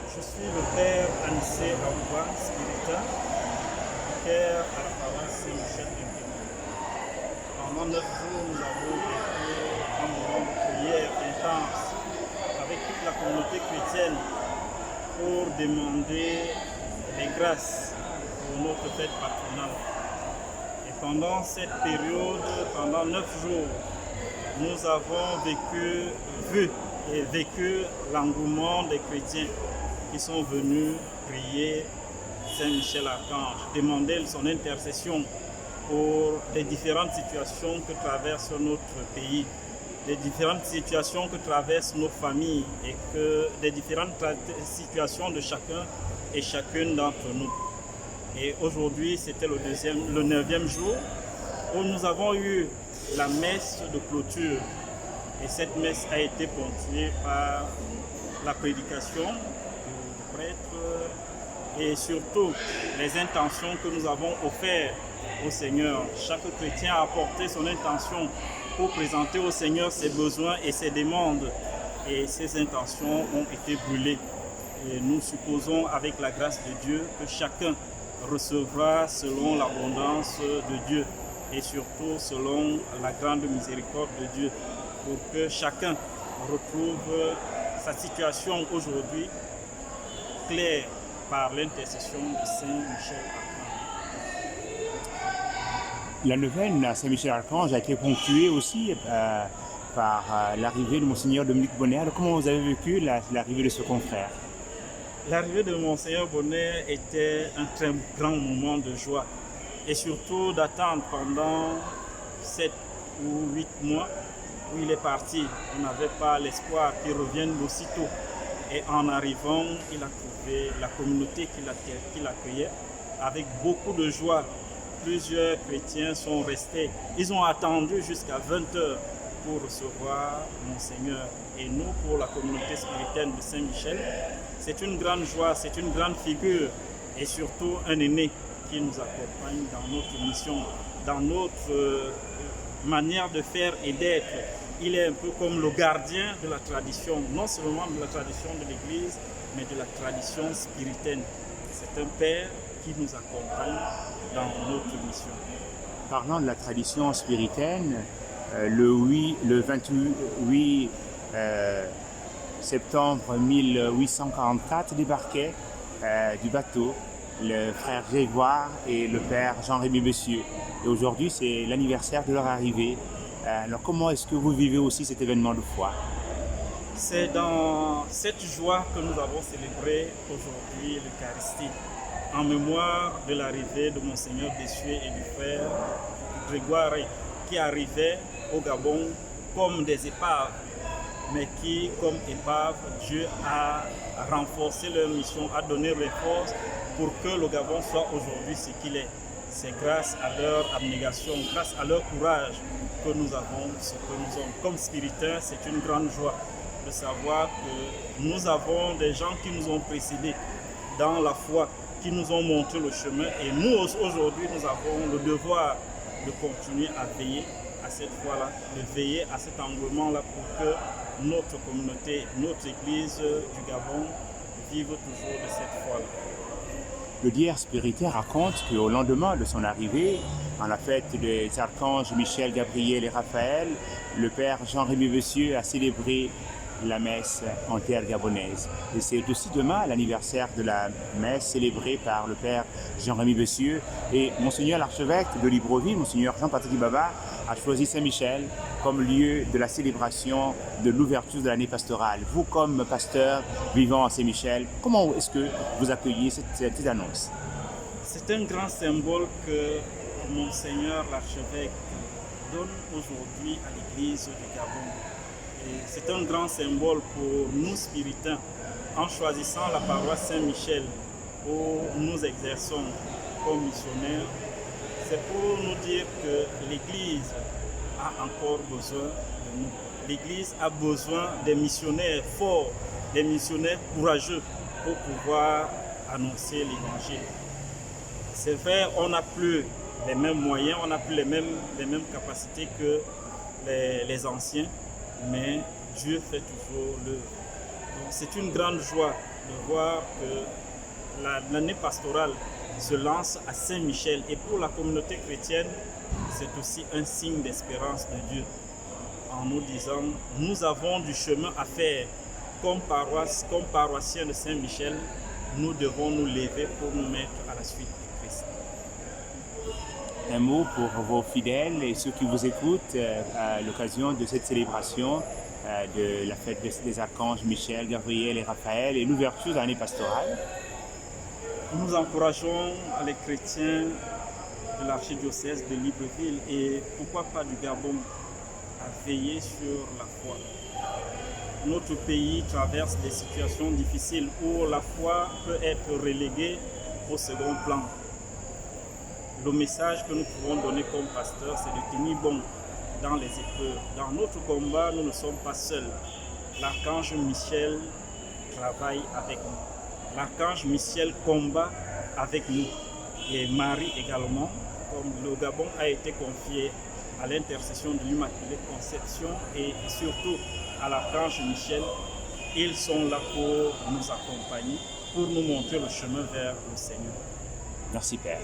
Je suis le père Anissé Aouba, spiritain, vicaire à la paroisse Saint-Michel de Guémon. Pendant 9 jours, nous avons vécu un moment de prière intense avec toute la communauté chrétienne pour demander les grâces pour notre fête patronale. Et pendant cette période, pendant 9 jours, nous avons vécu l'engouement des chrétiens qui sont venus prier Saint-Michel Archange, demander son intercession pour les différentes situations que traverse notre pays, les différentes situations que traversent nos familles et les différentes situations de chacun et chacune d'entre nous. Et aujourd'hui, c'était le 9e jour où nous avons eu la messe de clôture. Et cette messe a été ponctuée par la prédication du prêtre et surtout les intentions que nous avons offertes au Seigneur. Chaque chrétien a apporté son intention pour présenter au Seigneur ses besoins et ses demandes. Et ces intentions ont été brûlées. Et nous supposons, avec la grâce de Dieu, que chacun recevra selon l'abondance de Dieu et surtout selon la grande miséricorde de Dieu, pour que chacun retrouve sa situation aujourd'hui claire par l'intercession de Saint-Michel Archange. La neuvaine à Saint-Michel-Archange a été ponctuée aussi par l'arrivée de Monseigneur Dominique Bonnet. Alors, comment vous avez vécu l'arrivée de ce confrère? L'arrivée de Monseigneur Bonnet était un très grand moment de joie et surtout d'attendre pendant 7 ou 8 mois où il est parti. On n'avait pas l'espoir qu'il revienne aussitôt. Et en arrivant, il a trouvé la communauté qui l'accueillait avec beaucoup de joie. Plusieurs chrétiens sont restés. Ils ont attendu jusqu'à 20h pour recevoir Monseigneur. Et nous, pour la communauté spirituelle de Saint-Michel, c'est une grande joie, c'est une grande figure et surtout un aîné qui nous accompagne dans notre mission, dans notre manière de faire et d'être. Il est un peu comme le gardien de la tradition, non seulement de la tradition de l'Église, mais de la tradition spirituelle. C'est un père qui nous accompagne dans notre mission. Parlant de la tradition spiritaine, le 28 septembre 1844 débarquaient du bateau le frère Grégoire et le père Jean-Rémy Bessieux. Et aujourd'hui, c'est l'anniversaire de leur arrivée. Alors, comment est-ce que vous vivez aussi cet événement de foi? C'est dans cette joie que nous avons célébré aujourd'hui l'Eucharistie, en mémoire de l'arrivée de Monseigneur Bessieux et du frère Grégoire, qui arrivaient au Gabon comme des épaves, mais qui, comme épaves, Dieu a renforcé leur mission, a donné les forces pour que le Gabon soit aujourd'hui ce qu'il est. C'est grâce à leur abnégation, grâce à leur courage que nous avons ce que nous sommes. Comme spiritains, c'est une grande joie de savoir que nous avons des gens qui nous ont précédés dans la foi, qui nous ont montré le chemin. Et nous, aujourd'hui, nous avons le devoir de continuer à veiller à cette foi-là, de veiller à cet engouement-là pour que notre communauté, notre Église du Gabon vive toujours de cette foi-là. Le diaire spiritaire raconte qu'au lendemain de son arrivée, en la fête des archanges Michel, Gabriel et Raphaël, le père Jean-Rémy Bessieux a célébré la messe en terre gabonaise. Et c'est aussi demain l'anniversaire de la messe célébrée par le père Jean-Rémy Bessieux. Et Monseigneur l'archevêque de Libreville, Monseigneur Jean-Patrick Baba, a choisi Saint-Michel comme lieu de la célébration de l'ouverture de l'année pastorale. Vous, comme pasteur vivant à Saint-Michel, comment est-ce que vous accueillez cette annonce? C'est un grand symbole que Monseigneur l'archevêque donne aujourd'hui à l'Église du Gabon. Et c'est un grand symbole pour nous spiritains en choisissant la paroisse Saint-Michel où nous exerçons comme missionnaires. C'est pour nous dire que l'Église a encore besoin de nous. L'Église a besoin des missionnaires forts, des missionnaires courageux pour pouvoir annoncer l'Évangile. C'est vrai, on n'a plus les mêmes moyens, on n'a plus les mêmes capacités que les anciens, mais Dieu fait toujours l'œuvre. C'est une grande joie de voir que l'année pastorale se lance à Saint-Michel. Et pour la communauté chrétienne, c'est aussi un signe d'espérance de Dieu. En nous disant, nous avons du chemin à faire. Comme paroissiens de Saint-Michel, nous devons nous lever pour nous mettre à la suite du Christ. Un mot pour vos fidèles et ceux qui vous écoutent à l'occasion de cette célébration de la fête des archanges Michel, Gabriel et Raphaël et l'ouverture de l'année pastorale. Nous encourageons les chrétiens de l'archidiocèse de Libreville et pourquoi pas du Gabon à veiller sur la foi. Notre pays traverse des situations difficiles où la foi peut être reléguée au second plan. Le message que nous pouvons donner comme pasteurs, c'est de tenir bon dans les épreuves. Dans notre combat, nous ne sommes pas seuls. L'archange Michel travaille avec nous. L'archange Michel combat avec nous. Et Marie également, comme le Gabon a été confié à l'intercession de l'Immaculée Conception et surtout à l'archange Michel, ils sont là pour nous accompagner, pour nous montrer le chemin vers le Seigneur. Merci Père.